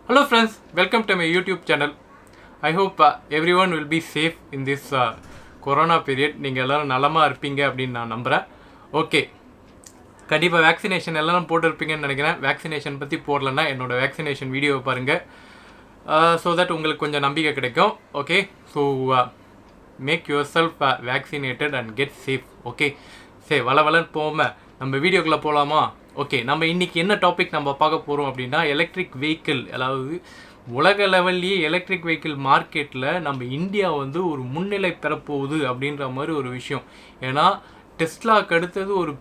Hello friends, welcome to my YouTube channel. I hope everyone will be safe in this corona period. நீங்கள் எல்லாரும் நலமாக இருப்பீங்க அப்படின்னு நான் நம்புகிறேன். ஓகே, கண்டிப்பாக வேக்சினேஷன் எல்லாரும் போட்டிருப்பீங்கன்னு நினைக்கிறேன். வேக்சினேஷன் பற்றி போடலன்னா என்னோட வேக்சினேஷன் வீடியோவை பாருங்கள். ஸோ தட் உங்களுக்கு கொஞ்சம் நம்பிக்கை கிடைக்கும். Okay, so make yourself vaccinated and get safe. Okay, சரி வளவலன்னு போகாமல் நம்ம வீடியோக்குள்ளே போகலாமா? ஓகே, நம்ம இன்றைக்கி என்ன டாபிக் நம்ம பார்க்க போகிறோம் அப்படின்னா எலக்ட்ரிக் வெஹிக்கிள், அதாவது உலக லெவல்லையே எலக்ட்ரிக் வெஹிக்கிள் மார்க்கெட்டில் நம்ம இந்தியா வந்து ஒரு முன்னிலை பெறப்போகுது அப்படின்ற மாதிரி ஒரு விஷயம். ஏன்னா டெஸ்லாவுக்கு அடுத்தது ஒரு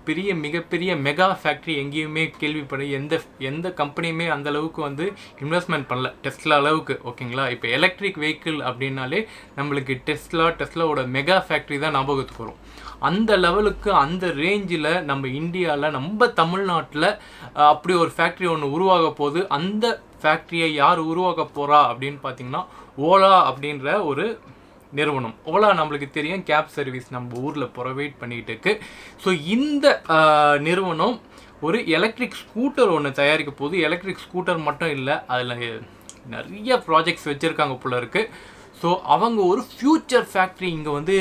மிகப்பெரிய மெகா ஃபேக்ட்ரி எங்கேயுமே கேள்விப்பட எந்த கம்பெனியுமே அந்த அளவுக்கு வந்து இன்வெஸ்ட்மெண்ட் பண்ணல டெஸ்லா அளவுக்கு. ஓகேங்களா, இப்போ எலக்ட்ரிக் வெஹிக்கிள் அப்படின்னாலே நம்மளுக்கு டெஸ்லாவோட மெகா ஃபேக்ட்ரி தான் ஞாபகத்துக்கு வரும். அந்த லெவலுக்கு அந்த ரேஞ்சில் நம்ம இந்தியாவில் நம்ம தமிழ்நாட்டில் அப்படி ஒரு ஃபேக்ட்ரி ஒன்று உருவாக போகுது. அந்த ஃபேக்ட்ரியை யார் உருவாக்க போகிறா அப்படின்னு பார்த்தீங்கன்னா ஓலா அப்படின்ற ஒரு நிறுவனம். ஓலா நம்மளுக்கு தெரியும், கேப் சர்வீஸ் நம்ம ஊரில் ப்ரொவைட் பண்ணிகிட்டு இருக்கு. ஸோ இந்த நிறுவனம் ஒரு எலக்ட்ரிக் ஸ்கூட்டர் ஒன்று தயாரிக்க போகுது. எலக்ட்ரிக் ஸ்கூட்டர் மட்டும் இல்லை, அதில் நிறைய ப்ராஜெக்ட்ஸ் வச்சுருக்காங்க போல இருக்குது. ஸோ அவங்க ஒரு ஃப்யூச்சர் ஃபேக்ட்ரி இங்கே வந்து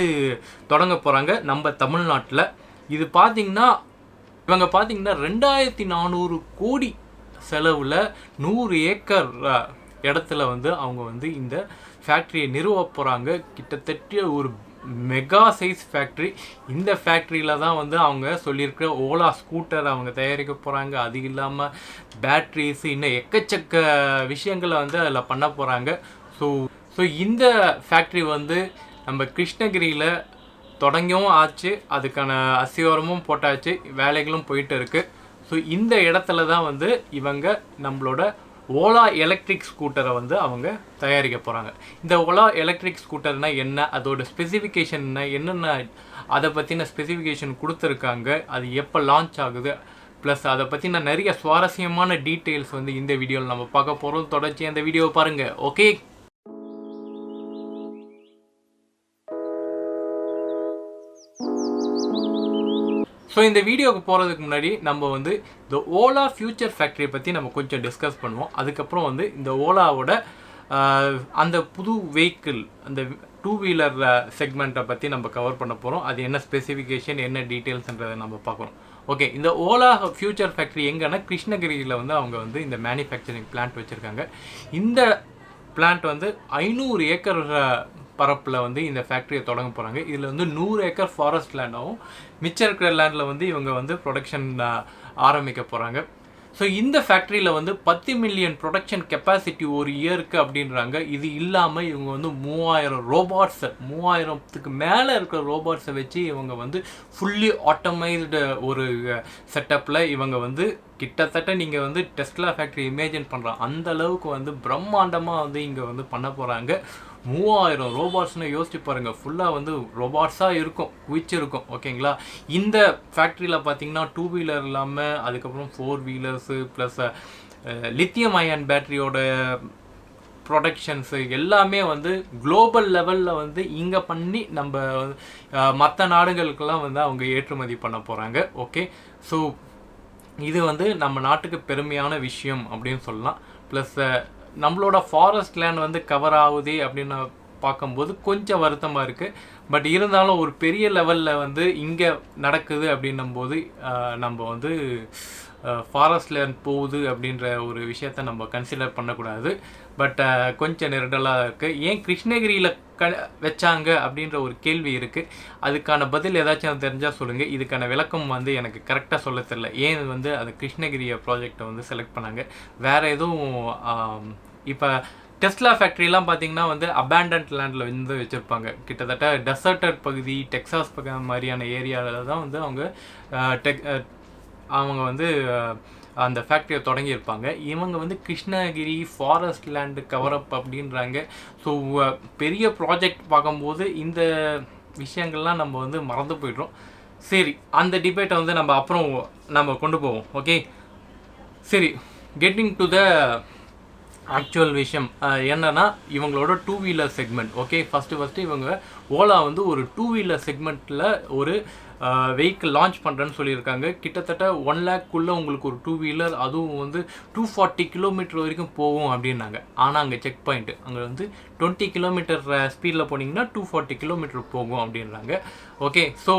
தொடங்க போகிறாங்க நம்ம தமிழ்நாட்டில். இது பார்த்திங்கன்னா இவங்க பார்த்திங்கன்னா 2400 கோடி செலவில் 100 ஏக்கர் இடத்துல வந்து அவங்க வந்து இந்த ஃபேக்ட்ரியை நிறுவ போகிறாங்க. கிட்டத்தட்ட ஒரு மெகா சைஸ் ஃபேக்ட்ரி. இந்த ஃபேக்ட்ரியில் தான் வந்து அவங்க சொல்லியிருக்கிற ஓலா ஸ்கூட்டர் அவங்க தயாரிக்க போகிறாங்க. அது இல்லாமல் பேட்ரிஸ், இன்னும் எக்கச்சக்க விஷயங்களை வந்து அதில் பண்ண போகிறாங்க. ஸோ இந்த ஃபேக்ட்ரி வந்து நம்ம கிருஷ்ணகிரியில் தொடங்கவும் ஆச்சு, அதுக்கான அஸ்திவாரமும் போட்டாச்சு, வேலைகளும் போயிட்டு இருக்குது. ஸோ இந்த இடத்துல தான் வந்து இவங்க நம்மளோட ஓலா எலக்ட்ரிக் ஸ்கூட்டரை வந்து அவங்க தயாரிக்க போகிறாங்க. இந்த ஓலா எலக்ட்ரிக் ஸ்கூட்டர்னால் என்ன, அதோட ஸ்பெசிஃபிகேஷன் என்னென்ன, அதை பற்றின ஸ்பெசிஃபிகேஷன் கொடுத்துருக்காங்க, அது எப்போ லான்ச் ஆகுது, ப்ளஸ் அதை பற்றின நிறைய சுவாரஸ்யமான டீட்டெயில்ஸ் வந்து இந்த வீடியோவில் நம்ம பார்க்க போகிறோம். தொடர்ச்சி அந்த வீடியோவை பாருங்கள். ஓகே, ஸோ இந்த வீடியோவுக்கு போகிறதுக்கு முன்னாடி நம்ம வந்து இந்த ஓலா ஃப்யூச்சர் ஃபேக்ட்ரியை பற்றி நம்ம கொஞ்சம் டிஸ்கஸ் பண்ணுவோம். அதுக்கப்புறம் வந்து இந்த ஓலாவோட அந்த புது வெஹிக்கிள், அந்த 2 வீலர் செக்மெண்ட்டை பற்றி நம்ம கவர் பண்ண போகிறோம். அது என்ன ஸ்பெசிஃபிகேஷன், என்ன டீட்டெயில்ஸ்ன்றதை நம்ம பார்க்குறோம். ஓகே, இந்த ஓலா ஃப்யூச்சர் ஃபேக்ட்ரி எங்கன்னா கிருஷ்ணகிரியில் வந்து அவங்க வந்து இந்த மேனுஃபேக்சரிங் பிளான்ட் வச்சுருக்காங்க. இந்த பிளான்ட் வந்து 500 ஏக்கர் பரப்பில் வந்து இந்த ஃபேக்ட்ரியை தொடங்க போகிறாங்க. இதில் வந்து 100 ஏக்கர் ஃபாரஸ்ட் லேண்டாகவும் மிச்சம் இருக்கிற லேண்டில் வந்து இவங்க வந்து ப்ரொடக்ஷன் ஆரம்பிக்க போகிறாங்க. ஸோ இந்த ஃபேக்ட்ரியில் வந்து 10 மில்லியன் ப்ரொடக்ஷன் கெப்பாசிட்டி ஒரு இயருக்கு அப்படின்றாங்க. இது இல்லாமல் இவங்க வந்து 3000க்கு மேலே இருக்கிற ரோபாட்ஸை வச்சு இவங்க வந்து ஃபுல்லி ஆட்டோமைஸ்டு ஒரு செட்டப்பில் இவங்க வந்து கிட்டத்தட்ட நீங்கள் வந்து டெஸ்லா ஃபேக்ட்ரி இமேஜின் பண்ணுறாங்க அந்த அளவுக்கு வந்து பிரம்மாண்டமாக வந்து இங்கே வந்து பண்ண போகிறாங்க. 3000 ரோபாட்ஸ்னு யோசிச்சு பாருங்கள். ஃபுல்லாக வந்து ரோபாட்ஸாக இருக்கும், குவிச்சிருக்கும். ஓகேங்களா, இந்த ஃபேக்ட்ரியில் பார்த்தீங்கன்னா 2 வீலர் இல்லாமல் அதுக்கப்புறம் 4 வீலர்ஸு ப்ளஸ் லித்தியம் அயன் பேட்டரியோட ப்ரொடக்ஷன்ஸு எல்லாமே வந்து குளோபல் லெவலில் வந்து இங்கே பண்ணி நம்ம மற்ற நாடுகளுக்கெல்லாம் வந்து அவங்க ஏற்றுமதி பண்ண போகிறாங்க. ஓகே, ஸோ இது வந்து நம்ம நாட்டுக்கு பெருமையான விஷயம் அப்படின்னு சொல்லலாம். ப்ளஸ் நம்மளோட ஃபாரஸ்ட் லேண்ட் வந்து கவர் ஆகுது அப்படின்னு பார்க்கும்போது கொஞ்சம் வருத்தமாக இருக்குது. பட் இருந்தாலும் ஒரு பெரிய லெவலில் வந்து இங்கே நடக்குது அப்படின்னும்போது நம்ம வந்து ஃபாரஸ்ட் லேண்ட் போகுது அப்படின்ற ஒரு விஷயத்த நம்ம கன்சிடர் பண்ணக்கூடாது. பட் கொஞ்சம் நெருடலாக இருக்குது. ஏன் கிருஷ்ணகிரியில் வச்சாங்க அப்படின்ற ஒரு கேள்வி இருக்குது. அதுக்கான பதில் ஏதாச்சும் தெரிஞ்சால் சொல்லுங்கள். இதுக்கான விளக்கம் வந்து எனக்கு கரெக்டாக சொல்ல தெரியல. ஏன் வந்து அந்த கிருஷ்ணகிரியை ப்ராஜெக்டை வந்து செலக்ட் பண்ணாங்க, வேறு எதுவும் இப்போ டெஸ்லா ஃபேக்ட்ரிலாம் பார்த்தீங்கன்னா வந்து அபேண்டன்ட் லேண்டில் வந்து வச்சுருப்பாங்க. கிட்டத்தட்ட டெசர்டட் பகுதி, டெக்ஸாஸ் மாதிரியான ஏரியாவில் தான் வந்து அவங்க வந்து அந்த ஃபேக்ட்ரியை தொடங்கியிருப்பாங்க. இவங்க வந்து கிருஷ்ணகிரி ஃபாரஸ்ட் லேண்டு கவரப் அப்படின்றாங்க. ஸோ பெரிய ப்ராஜெக்ட் பார்க்கும்போது இந்த விஷயங்கள்லாம் நம்ம வந்து மறந்து போய்ட்றோம். சரி, அந்த டிபேட்டை வந்து நம்ம அப்புறம் நம்ம கொண்டு போவோம். ஓகே, சரி, கெட்டிங் டு த ஆக்சுவல் விஷயம் என்னன்னா இவங்களோட 2 வீலர் செக்மெண்ட். ஓகே, ஃபஸ்ட்டு இவங்க ஓலா வந்து ஒரு 2 வீலர் செக்மெண்ட்டில் ஒரு வெஹிக்கிள் லான்ச் பண்ணுறேன்னு சொல்லியிருக்காங்க. கிட்டத்தட்ட 1 லேக்குள்ளே உங்களுக்கு ஒரு 2 வீலர், அதுவும் வந்து 240 கிலோமீட்டர் வரைக்கும் போகும் அப்படின்னாங்க. ஆனால் அங்கே செக் பாயிண்ட்டு அங்கே வந்து 20 கிலோமீட்டர் ஸ்பீடில் போனீங்கன்னா 240 கிலோமீட்டர் போகும் அப்படின்றாங்க. ஓகே, ஸோ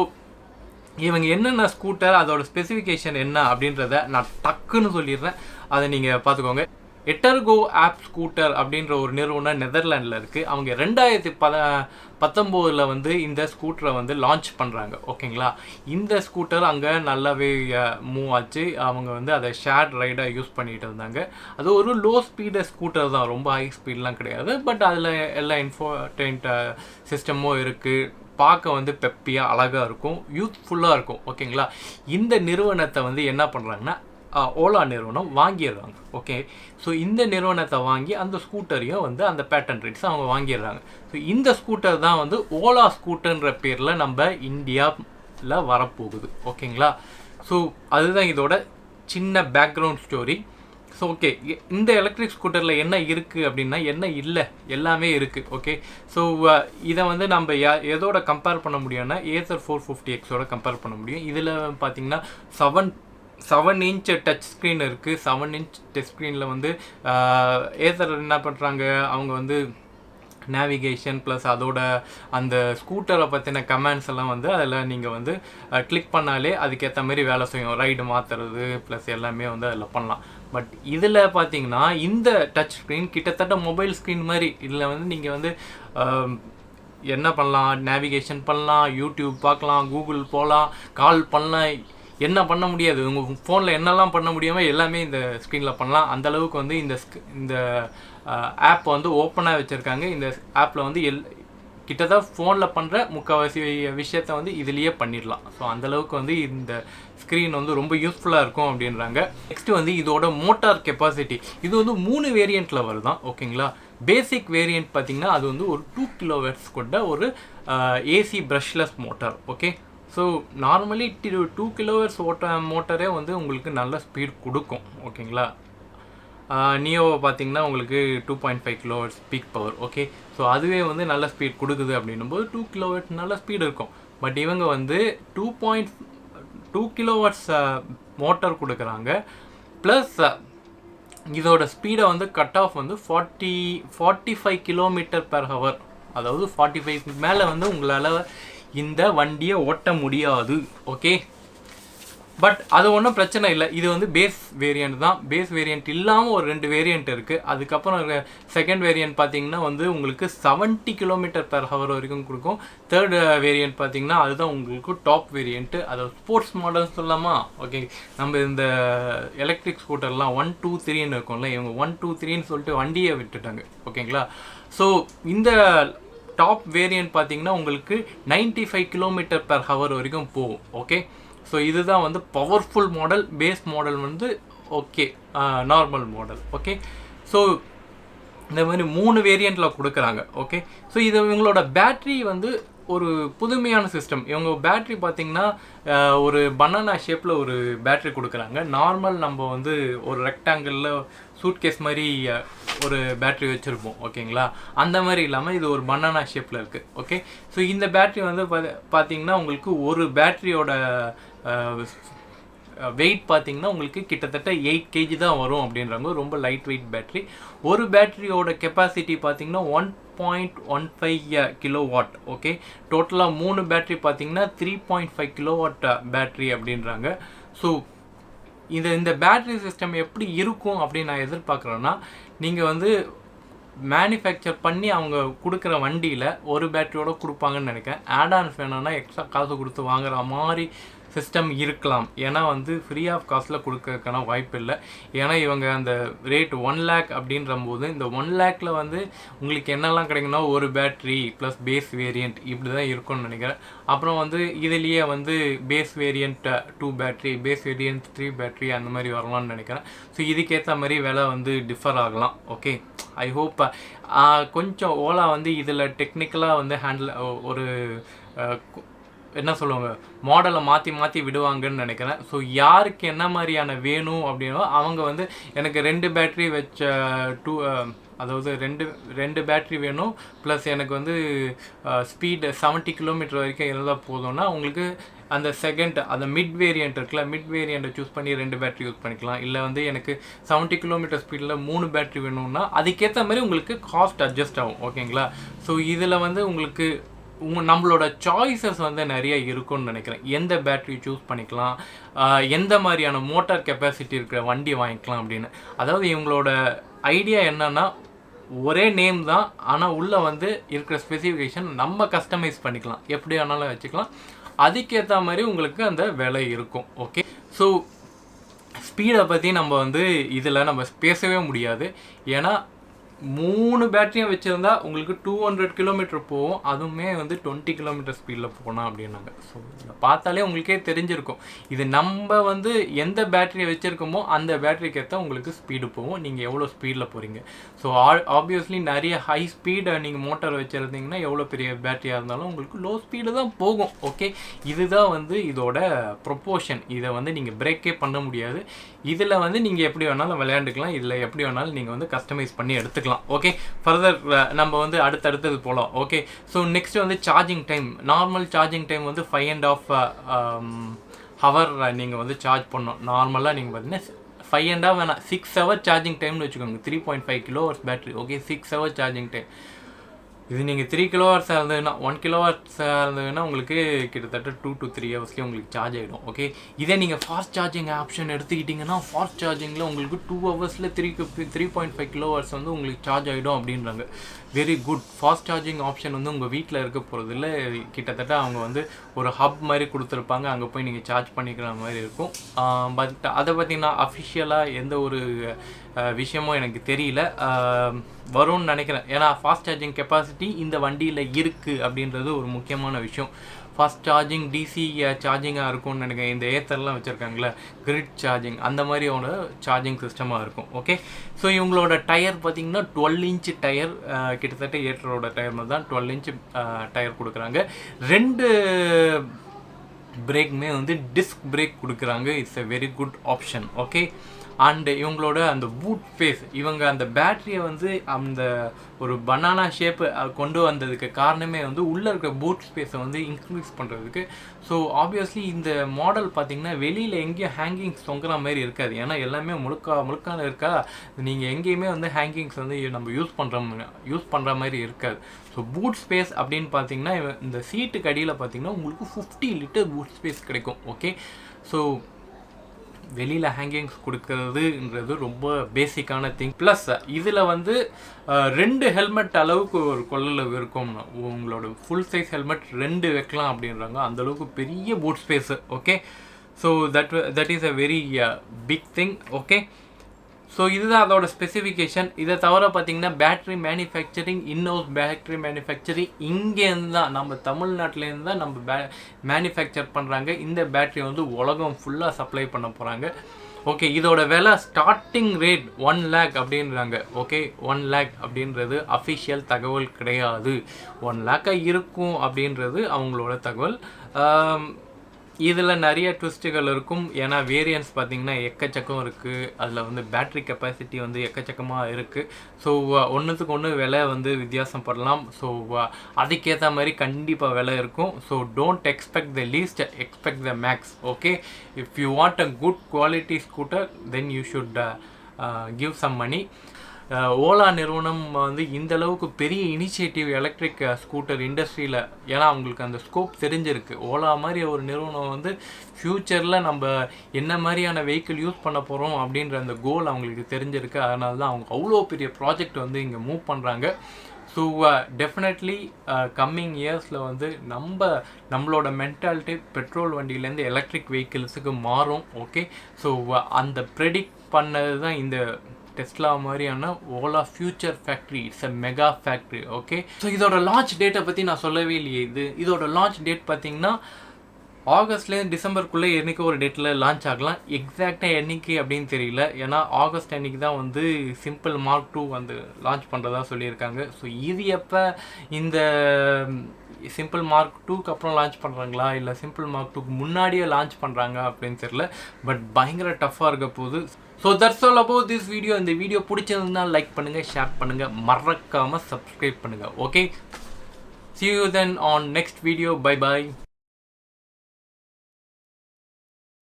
இவங்க என்னென்ன ஸ்கூட்டர், அதோட ஸ்பெசிஃபிகேஷன் என்ன அப்படின்றத நான் டக்குன்னு சொல்லிடுறேன், அதை நீங்கள் பார்த்துக்கோங்க. எட்டர்கோ ஆப் ஸ்கூட்டர் அப்படின்ற ஒரு நிறுவனம் நெதர்லாண்டில் இருக்குது. அவங்க 2019 வந்து இந்த ஸ்கூட்டரை வந்து லான்ச் பண்ணுறாங்க. ஓகேங்களா, இந்த ஸ்கூட்டர் அங்கே நல்லாவே மூவ் ஆச்சு. அவங்க வந்து அதை ஷேர் ரைடாக யூஸ் பண்ணிகிட்டு இருந்தாங்க. அது ஒரு லோ ஸ்பீடு ஸ்கூட்டர் தான், ரொம்ப ஹை ஸ்பீட்லாம் கிடையாது. பட் அதில் எல்லா இன்ஃபோடெயின்ட் சிஸ்டமும் இருக்குது. பார்க்க வந்து பெப்பியாக அழகாக இருக்கும், யூத்ஃபுல்லாக இருக்கும். ஓகேங்களா, இந்த நிறுவனத்தை வந்து என்ன பண்ணுறாங்கன்னா ஓலா நிறுவனம் வாங்கிடுறாங்க. ஓகே, ஸோ இந்த நிறுவனத்தை வாங்கி அந்த ஸ்கூட்டரையும் வந்து அந்த பேட்டன் ரைட்ஸ் அவங்க வாங்கிடுறாங்க. ஸோ இந்த ஸ்கூட்டர் தான் வந்து ஓலா ஸ்கூட்டர்ன்ற பேரில் நம்ம இந்தியாவில் வரப்போகுது. ஓகேங்களா, ஸோ அதுதான் இதோட சின்ன பேக்ரவுண்ட் ஸ்டோரி. ஸோ ஓகே, இந்த எலக்ட்ரிக் ஸ்கூட்டரில் என்ன இருக்குது அப்படின்னா என்ன இல்லை, எல்லாமே இருக்குது. ஓகே, ஸோ இதை வந்து நம்ம எதோட கம்பேர் பண்ண முடியும்னா ஏசர் 450Xோட கம்பேர் பண்ண முடியும். இதில் பார்த்தீங்கன்னா 7 இன்ச் டச் ஸ்க்ரீன் இருக்குது. 7 இன்ச் டச் ஸ்க்ரீனில் வந்து ஏசர் என்ன பண்ணுறாங்க, அவங்க வந்து நேவிகேஷன் ப்ளஸ் அதோட அந்த ஸ்கூட்டரை பற்றின கமெண்ட்ஸ் எல்லாம் வந்து அதில் நீங்கள் வந்து கிளிக் பண்ணாலே அதுக்கேற்ற மாதிரி வேலை செய்யும். ரைடு மாற்றுறது ப்ளஸ் எல்லாமே வந்து அதில் பண்ணலாம். பட் இதில் பார்த்தீங்கன்னா இந்த டச் ஸ்க்ரீன் கிட்டத்தட்ட மொபைல் ஸ்க்ரீன் மாதிரி. இதில் வந்து நீங்கள் வந்து என்ன பண்ணலாம், நேவிகேஷன் பண்ணலாம், யூடியூப் பார்க்கலாம், கூகுள் போகலாம், கால் பண்ணலாம், என்ன பண்ண முடியாது உங்கள் ஃபோனில் என்னெல்லாம் பண்ண முடியாமல் எல்லாமே இந்த ஸ்க்ரீனில் பண்ணலாம். அந்தளவுக்கு வந்து இந்த ஆப் வந்து ஓப்பனாக வச்சுருக்காங்க. இந்த ஆப்பில் வந்து கிட்டத்தட்ட ஃபோனில் பண்ணுற முக்கால்வாசி விஷயத்தை வந்து இதுலேயே பண்ணிடலாம். ஸோ அந்தளவுக்கு வந்து இந்த ஸ்க்ரீன் வந்து ரொம்ப யூஸ்ஃபுல்லாக இருக்கும் அப்படின்றாங்க. நெக்ஸ்ட்டு வந்து இதோட மோட்டார் கெப்பாசிட்டி, இது வந்து 3 வேரியண்ட்டில் வருதான். ஓகேங்களா, பேசிக் வேரியண்ட் பார்த்திங்கன்னா அது வந்து ஒரு 2 kW கொண்ட ஒரு AC brushless motor. Okay, so normally 2 kW மோட்டரே வந்து உங்களுக்கு நல்ல ஸ்பீட் கொடுக்கும். ஓகேங்களா, நியோவை பார்த்தீங்கன்னா உங்களுக்கு 2.5 kW peak power. Okay, so அதுவே வந்து நல்ல ஸ்பீட் கொடுக்குது அப்படின்னும்போது 2 kW நல்ல ஸ்பீடு இருக்கும். பட் இவங்க வந்து 2.2 kW மோட்டார் கொடுக்குறாங்க. ப்ளஸ் இதோட ஸ்பீடை வந்து கட் ஆஃப் வந்து 45 km/h, அதாவது 45 மேலே வந்து உங்களால் இந்த வண்டியை ஓட்ட முடியாது. ஓகே, பட் அது ஒன்றும் பிரச்சனை இல்லை. இது வந்து பேஸ் வேரியண்ட் தான். பேஸ் வேரியண்ட் இல்லாமல் ஒரு 2 வேரியண்ட் இருக்குது. அதுக்கப்புறம் செகண்ட் வேரியண்ட் பார்த்தீங்கன்னா வந்து உங்களுக்கு 70 km/h வரைக்கும் கொடுக்கும். தேர்ட் வேரியண்ட் பார்த்தீங்கன்னா அதுதான் உங்களுக்கு டாப் வேரியண்ட்டு, அதை ஸ்போர்ட்ஸ் மாடல்னு சொல்லலாமா. ஓகே, நம்ம இந்த எலக்ட்ரிக் ஸ்கூட்டர்லாம் 1, 2, 3ன்னு இருக்கும்ல, இவங்க 1, 2, 3ன்னு சொல்லிட்டு வண்டியை விட்டுட்டாங்க. ஓகேங்களா, ஸோ இந்த டாப் வேரியண்ட் பார்த்தீங்கன்னா உங்களுக்கு 95 km/h வரைக்கும் போகும். ஓகே, ஸோ இதுதான் வந்து பவர்ஃபுல் மாடல். பேஸ் மாடல் வந்து okay, normal model. Okay, so இந்த மாதிரி 3 வேரியண்ட்டில் கொடுக்குறாங்க. ஓகே, ஸோ இது இவங்களோட பேட்ரி வந்து ஒரு புதுமையான சிஸ்டம். இவங்க பேட்ரி பார்த்திங்கன்னா ஒரு பனானா ஷேப்பில் ஒரு பேட்ரி கொடுக்குறாங்க. நார்மல் நம்ம வந்து ஒரு ரெக்டாங்கிளில் சூட்கேஸ் மாதிரி ஒரு பேட்ரி வச்சுருப்போம். ஓகேங்களா, அந்த மாதிரி இல்லாமல் இது ஒரு பனானா ஷேப்பில் இருக்குது. ஓகே, ஸோ இந்த பேட்ரி வந்து பார்த்திங்கன்னா உங்களுக்கு ஒரு பேட்ரியோட வெயிட் பார்த்திங்கன்னா உங்களுக்கு கிட்டத்தட்ட 8 kg தான் வரும் அப்படின்றாங்க. ரொம்ப லைட் வெயிட் பேட்ரி. ஒரு பேட்ரியோட கெப்பாசிட்டி பார்த்திங்கன்னா 1.15 kW. ஓகே, டோட்டலாக 3 பேட்ரி பார்த்திங்கன்னா 3.5 kW பேட்ரி அப்படின்றாங்க. ஸோ இந்த பேட்ரி சிஸ்டம் எப்படி இருக்கும் அப்படின்னு நான் எதிர்பார்க்குறேன்னா, நீங்கள் வந்து மேனுஃபேக்சர் பண்ணி அவங்க கொடுக்குற வண்டியில் ஒரு பேட்டரியோடு கொடுப்பாங்கன்னு நினைக்கிறேன். ஆடான்ஸ் வேணும்னா எக்ஸ்ட்ரா காசு கொடுத்து வாங்குற மாதிரி சிஸ்டம் இருக்கலாம். ஏன்னா வந்து ஃப்ரீ ஆஃப் காஸ்ட்டில் கொடுக்கறதுக்கான வாய்ப்பு இல்லை. ஏன்னா இவங்க அந்த ரேட் 1 lakh அப்படின்ற போது இந்த 1 lakhல வந்து உங்களுக்கு என்னெல்லாம் கிடைக்குன்னா ஒரு பேட்ரி ப்ளஸ் பேஸ் வேரியண்ட் இப்படி தான் இருக்கும்னு நினைக்கிறேன். அப்புறம் வந்து இதுலேயே வந்து base variant 2 battery, base variant 3 battery அந்த மாதிரி வரலாம்னு நினைக்கிறேன். ஸோ இதுக்கேற்ற மாதிரி விலை வந்து டிஃபர் ஆகலாம். ஓகே, ஐ ஹோப் கொஞ்சம் ஓலா வந்து இதில் டெக்னிக்கலாக வந்து ஹேண்டில் ஒரு என்ன சொல்லுவாங்க, மாடலை மாற்றி விடுவாங்கன்னு நினைக்கிறேன். ஸோ யாருக்கு என்ன மாதிரியான வேணும் அப்படின்னா அவங்க வந்து எனக்கு 2 பேட்ரி வச்ச அதாவது ரெண்டு பேட்ரி வேணும், ப்ளஸ் எனக்கு வந்து ஸ்பீடு 70 கிலோமீட்டர் வரைக்கும் இருந்தால் போதும்னா உங்களுக்கு அந்த அந்த மிட் வேரியண்ட் இருக்குல்ல, மிட் வேரியண்ட்டை சூஸ் பண்ணி 2 பேட்ரி யூஸ் பண்ணிக்கலாம். இல்லை வந்து எனக்கு 70 கிலோமீட்டர் ஸ்பீடில் 3 பேட்ரி வேணும்னா அதுக்கேற்ற மாதிரி உங்களுக்கு காஸ்ட் அட்ஜஸ்ட் ஆகும். ஓகேங்களா? ஸோ இதில் வந்து உங்களுக்கு நம்மளோட சாய்ஸஸ் வந்து நிறைய இருக்கும்னு நினைக்கிறேன். எந்த பேட்ரி சூஸ் பண்ணிக்கலாம், எந்த மாதிரியான மோட்டார் கெப்பாசிட்டி இருக்கிற வண்டி வாங்கிக்கலாம் அப்படின்னு. அதாவது இவங்களோட ஐடியா என்னன்னா ஒரே நேம் தான், ஆனால் உள்ளே வந்து இருக்கிற ஸ்பெசிஃபிகேஷன் நம்ம கஸ்டமைஸ் பண்ணிக்கலாம், எப்படி வேணாலும் வச்சுக்கலாம். அதுக்கேற்ற மாதிரி உங்களுக்கு அந்த விலை இருக்கும். ஓகே, ஸோ ஸ்பீடை பற்றி நம்ம வந்து இதில் நம்ம பேசவே முடியாது. ஏன்னா 3 பேட்டரியும் வச்சுருந்தா உங்களுக்கு 200 கிலோமீட்டர் போகும், அதுவுமே வந்து 20 கிலோமீட்டர் ஸ்பீடில் போகணும் அப்படின்னாங்க. ஸோ இதை பார்த்தாலே உங்களுக்கே தெரிஞ்சிருக்கும், இது நம்ம வந்து எந்த பேட்டரியை வச்சுருக்கோமோ அந்த பேட்டரிக்கு ஏற்ற உங்களுக்கு ஸ்பீடு போகும், நீங்கள் எவ்வளோ ஸ்பீடில் போகிறீங்க. ஸோ ஆப்வியஸ்லி நிறைய ஹை ஸ்பீடை நீங்கள் மோட்டார் வச்சுருந்தீங்கன்னா எவ்வளோ பெரிய பேட்டரியாக இருந்தாலும் உங்களுக்கு லோ ஸ்பீடு தான் போகும். ஓகே, இதுதான் வந்து இதோட ப்ரொப்போர்ஷன். இதை வந்து நீங்கள் பிரேக்கே பண்ண முடியாது. இதில் வந்து நீங்கள் எப்படி வேணாலும் விளையாண்டுக்கலாம், இதில் எப்படி வேணாலும் நீங்கள் வந்து கஸ்டமைஸ் பண்ணி எடுத்துக்கலாம். ஓகே, ஃபர்தர் நம்ம வந்து அடுத்தது போகலாம். ஓகே, ஸோ நெக்ஸ்ட் வந்து charging time. Normal charging time வந்து 5.5 ஹவர் நீங்கள் வந்து சார்ஜ் பண்ணணும். நார்மலாக நீங்கள் பார்த்தீங்கன்னா 5.5 வேணாம், 6 ஹவர் சார்ஜிங் டைம்னு வச்சுக்கோங்க. 3.5 kilowatts battery. Okay, 6 hour charging time. இது நீங்கள் 3 கிலோவாட்ஸாக இருந்ததுன்னா 1 கிலோவாட்ஸாக இருந்ததுன்னா உங்களுக்கு கிட்டத்தட்ட 2 to 3 ஹவர்ஸ்லேயே உங்களுக்கு சார்ஜ் ஆகிடும். ஓகே, இதே நீங்கள் ஃபாஸ்ட் சார்ஜிங் ஆப்ஷன் எடுத்துக்கிட்டிங்கன்னா ஃபாஸ்ட் சார்ஜிங்கில் உங்களுக்கு 2 ஹவர்ஸில் 3.5 கிலோவாட்ஸ் வந்து உங்களுக்கு சார்ஜ் ஆகிடும் அப்படின்றாங்க. Very good. Fast charging option வந்து உங்கள் வீட்டில் இருக்க போகிறது இல்லை, கிட்டத்தட்ட அவங்க வந்து ஒரு ஹப் மாதிரி கொடுத்துருப்பாங்க, அங்கே போய் நீங்கள் சார்ஜ் பண்ணிக்கிற மாதிரி இருக்கும். பட் அதை பார்த்திங்கன்னா அஃபிஷியலாக எந்த ஒரு விஷயமும் எனக்கு தெரியல, வரும்னு நினைக்கிறேன். ஏன்னா ஃபாஸ்ட் சார்ஜிங் கெப்பாசிட்டி இந்த வண்டியில் இருக்குது அப்படின்றது ஒரு முக்கியமான விஷயம். ஃபாஸ்ட் சார்ஜிங் டிசி சார்ஜிங்காக இருக்கும்னு நினைக்கிறேன். இந்த ஏத்தர்லாம் வச்சுருக்காங்களே கிரிட் சார்ஜிங், அந்த மாதிரியோட சார்ஜிங் சிஸ்டமாக இருக்கும். ஓகே, ஸோ இவங்களோட டயர் பார்த்திங்கன்னா 12 இன்ச் டயர், கிட்டத்தட்ட ஏற்றரோட டயர் மாதிரி தான் 12 இன்ச் டயர் கொடுக்குறாங்க. 2 பிரேக்குமே வந்து டிஸ்க் பிரேக் கொடுக்குறாங்க. It's a very good option. Okay, and இவங்களோட அந்த பூட் ஸ்பேஸ், இவங்க அந்த பேட்டரியை வந்து அந்த ஒரு பனானா ஷேப்பு கொண்டு வந்ததுக்கு காரணமே வந்து உள்ளே இருக்கிற பூட் ஸ்பேஸை வந்து இன்க்ரீஸ் பண்ணுறதுக்கு. ஸோ ஆப்வியஸ்லி இந்த மாடல் பார்த்திங்கன்னா வெளியில் எங்கேயும் ஹேங்கிங்ஸ் தொங்குற மாதிரி இருக்காது, ஏன்னா எல்லாமே முழுக்கான இருக்கா. நீங்கள் எங்கேயுமே வந்து ஹேங்கிங்ஸ் வந்து நம்ம யூஸ் பண்ணுற மாதிரி இருக்காது. ஸோ பூட் ஸ்பேஸ் அப்படின்னு பார்த்தீங்கன்னா இந்த சீட்டுக்கு அடியில் பார்த்திங்கன்னா உங்களுக்கு 50 லிட்டர் பூட் ஸ்பேஸ் கிடைக்கும். ஓகே, ஸோ வெளியில் ஹேங்கிங்ஸ் கொடுக்கறதுன்றது ரொம்ப பேசிக்கான திங். ப்ளஸ் இதில் வந்து 2 ஹெல்மெட் அளவுக்கு ஒரு கொள்ளளவு இருக்கும். உங்களோட ஃபுல் சைஸ் ஹெல்மெட் 2 வைக்கலாம் அப்படின்றாங்க, அந்தளவுக்கு பெரிய boot space. Okay, so that is a very big thing. Okay, so இதுதான் அதோட ஸ்பெசிஃபிகேஷன். இதை தவிர பார்த்திங்கன்னா பேட்ரி மேனுஃபேக்சரிங், இன்னோஸ் பேட்ரி மேனுஃபேக்சரிங் இங்கேருந்து தான், நம்ம தமிழ்நாட்டிலேருந்து தான் நம்ம மேனுஃபேக்சர் பண்ணுறாங்க. இந்த பேட்ரி வந்து உலகம் ஃபுல்லாக சப்ளை பண்ண போகிறாங்க. ஓகே, இதோட விலை ஸ்டார்டிங் ரேட் 1 lakh அப்படின்றாங்க. ஓகே, 1 lakh அப்படின்றது அஃபிஷியல் தகவல் கிடையாது. 1 lakh இருக்கும் அப்படின்றது அவங்களோட தகவல். இதில் நிறைய ட்விஸ்ட்டுகள் இருக்கும், ஏன்னா வேரியன்ஸ் பார்த்திங்கன்னா எக்கச்சக்கம் இருக்குது. அதில் வந்து பேட்ரி கெப்பாசிட்டி வந்து எக்கச்சக்கமாக இருக்குது. ஸோ ஒன்றுத்துக்கு ஒன்று விலை வந்து வித்தியாசம் படலாம். ஸோ அதுக்கேற்ற மாதிரி கண்டிப்பாக விலை இருக்கும். So don't expect the least, expect the max. Okay, if you want a good quality scooter then you should give some money. Ola நிறுவனம் வந்து இந்த அளவுக்கு பெரிய இனிஷியேட்டிவ் எலக்ட்ரிக் ஸ்கூட்டர் இண்டஸ்ட்ரியில், ஏன்னா அவங்களுக்கு அந்த ஸ்கோப் தெரிஞ்சிருக்கு. ஓலா மாதிரி ஒரு நிறுவனம் வந்து ஃப்யூச்சரில் நம்ம என்ன மாதிரியான வெஹிக்கிள் யூஸ் பண்ண போகிறோம் அப்படின்ற அந்த கோல் அவங்களுக்கு தெரிஞ்சிருக்கு. அதனால தான் அவங்க அவ்வளோ பெரிய ப்ராஜெக்ட் வந்து இங்கே மூவ் பண்ணுறாங்க. ஸோ டெஃபினெட்லி கம்மிங் இயர்ஸில் வந்து நம்மளோட மென்டாலிட்டி பெட்ரோல் வண்டியிலேருந்து எலக்ட்ரிக் வெஹிக்கிள்ஸுக்கு மாறும். ஓகே, ஸோ அந்த ப்ரெடிக்ட் பண்ணது தான் இந்த டெஸ்லா மாதிரியான Ola future factory. It's a mega factory. Okay, so இதோட லான்ச் டேட்டை பற்றி நான் சொல்லவே இல்லையே. இதோட லான்ச் டேட் பார்த்தீங்கன்னா ஆகஸ்ட்லேருந்து டிசம்பருக்குள்ளே என்றைக்கு ஒரு டேட்டில் லான்ச் ஆகலாம். எக்ஸாக்டாக என்றைக்கு அப்படின்னு தெரியல, ஏன்னா ஆகஸ்ட் அன்றைக்கி தான் வந்து சிம்பிள் Mark II வந்து லான்ச் பண்ணுறதா சொல்லியிருக்காங்க. ஸோ இது எப்போ இந்த சிம்பிள் மார்க் 2க்கு அப்புறம் லான்ச் பண்ணுறாங்களா இல்லை சிம்பிள் மார்க் 2க்கு முன்னாடியே லான்ச் பண்ணுறாங்க அப்படின்னு தெரியல. பட் பயங்கர டஃப்பாக இருக்க போகுது. So that's all about this video. இந்த வீடியோ பிடிச்சிருந்தா லைக் பண்ணுங்கள், ஷேர் பண்ணுங்கள், மறக்காமல் சப்ஸ்கிரைப் பண்ணுங்கள். Okay, see you then on next video. Bye bye.